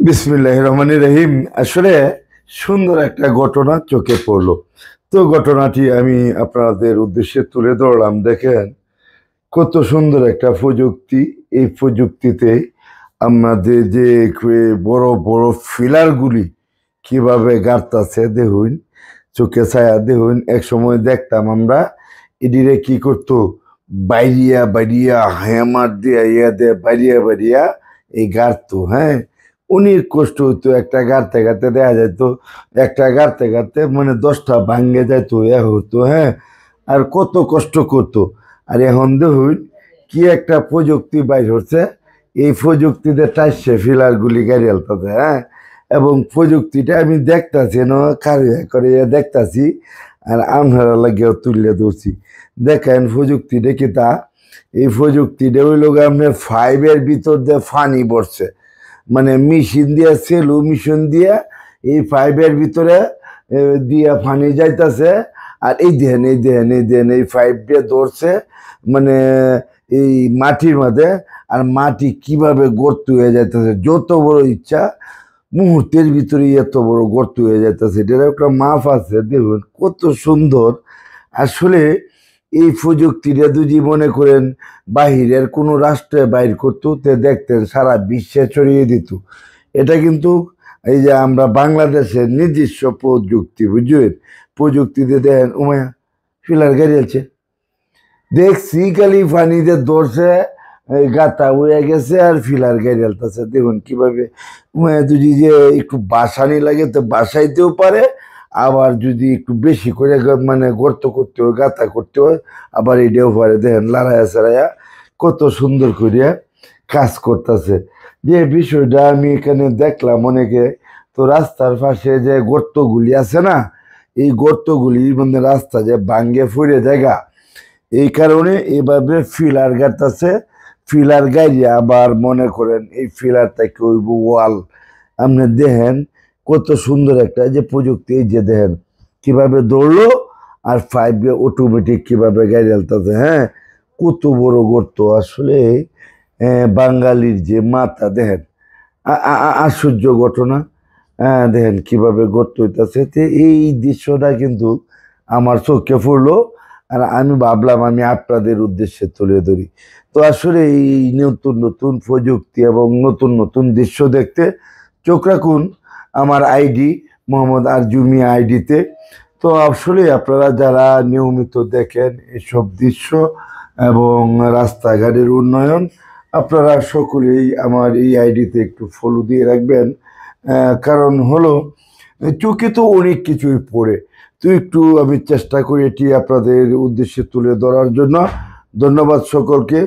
বিসমিল্লাহির রহমানির রহিম। আসলে সুন্দর একটা ঘটনা চোখে পড়লো। তো ঘটনাটি আমি আপনাদের উদ্দেশ্যে তুলে ধরলাম। দেখেন কত সুন্দর একটা প্রযুক্তি। এই প্রযুক্তিতে আমাদের যে বড় বড় ফিলারগুলি কিভাবে গাড়তাছে দেখুন, চোখে ছায়া দেখুন। এক সময় দেখতাম আমরা এদিকে কি করতো, বাইরিয়া বাইরিয়া হ্যামার দিয়া ইয়া দিয়ে বাইরিয়া বাইরিয়া এই গাড়তো। হ্যাঁ, অনেক কষ্ট হতো। একটা গাড়তে গাড়তে দেখা যেত, একটা গাড়তে গাড়তে মানে 10টা ভাঙ্গে যাইতো, এ হতো। হ্যাঁ, আর কত কষ্ট করতো। আর এখন দেখুন কি একটা প্রযুক্তি বাইর হচ্ছে। এই প্রযুক্তিতে টাইসে ফিলারগুলি গাড়ি আলতাছে। হ্যাঁ, এবং প্রযুক্তিটা আমি দেখতাছি না, কারে করে দেখতাছি। আর আমরা লাগিয়েও তুলে ধরছি। দেখেন প্রযুক্তিটা কি তা, এই প্রযুক্তিটা হইল আপনার 5-এর ভিতর দিয়ে ফানি পড়ছে। মানে মেশিন দিয়া সেলু মেশিন দিয়া এই 5-এর ভিতরে দিয়া ফানি যাইতাছে। আর এই দেহেন এই 5 দিয়ে ধরছে মানে এই মাটির মধ্যে। আর মাটি কিভাবে গর্ত হয়ে যাইতেছে, যত বড় ইচ্ছা মুহূর্তের ভিতরে এত বড় গর্ত হয়ে যাইতেছে। এটার একটা মাপ আছে, দেখুন কত সুন্দর। আসলে এই প্রযুক্তিটা যদি মনে করেন বাহিরের কোনো রাষ্ট্রে বাইর করতো, তে দেখতেন সারা বিশ্বে ছড়িয়ে দিত। এটা কিন্তু এই যে আমরা বাংলাদেশের নিজস্ব প্রযুক্তি, বুঝলেন। প্রযুক্তিতে দেখেন উমায়া ফিলার গাড়ি আছে, দেখছি খালি পানিতে ধরছে, গাতা হয়ে গেছে আর ফিলার গাড়ি আলতাছে। দেখুন কিভাবে যদি যে একটু বাসানি লাগে তো বাসাইতেও পারে। আবার যদি একটু বেশি করে মানে গর্ত করতে হয়, গাতা করতে হয়, আবার এটাও পারে। দেখেন লড়াইয়া ছাড়াইয়া কত সুন্দর করিয়া কাজ করতেছে। যে বিষয়টা আমি এখানে দেখলাম অনেকে, তো রাস্তার পাশে যে গর্তগুলি আছে না, এই গর্তগুলি মানে রাস্তা যে ভাঙ্গে ফুরে জায়গা, এই কারণে এভাবে ফিলার গাড়তেছে। ফিলার গাইয়া আবার মনে করেন এই ফিলার থেকে ওই ওয়াল। আপনি দেখেন কত সুন্দর একটা যে প্রযুক্তি। এই যে দেখেন কিভাবে দৌড়লো, আর 5 অটোমেটিক কিভাবে গাড়ি আলতেছে। হ্যাঁ, কত বড় গর্ত আসলে। বাঙালির যে মাথা দেখেন, আশ্চর্য ঘটনা। হ্যাঁ, দেখেন কিভাবে গর্ত হইতেছে। এই দৃশ্যটা কিন্তু আমার চোখে পড়লো। আর আমি ভাবলাম আমি আপনাদের উদ্দেশ্যে তুলে ধরি। তো আসলে এই নতুন নতুন প্রযুক্তি এবং নতুন নতুন দৃশ্য দেখতে চোখ রাখুন আমার আইডি মোহাম্মদ আরজুমি আইডিতে। তো আসলে আপনারা যারা নিয়মিত দেখেন এসব দৃশ্য এবং রাস্তাঘাটের উন্নয়ন, আপনারা সকলেই আমার এই আইডিতে একটু ফলো দিয়ে রাখবেন। কারণ হলো চোখে তো অনেক কিছুই পড়ে। তো একটু আমি চেষ্টা করি এটি আপনাদের উদ্দেশ্যে তুলে ধরার জন্য। ধন্যবাদ সকলকে।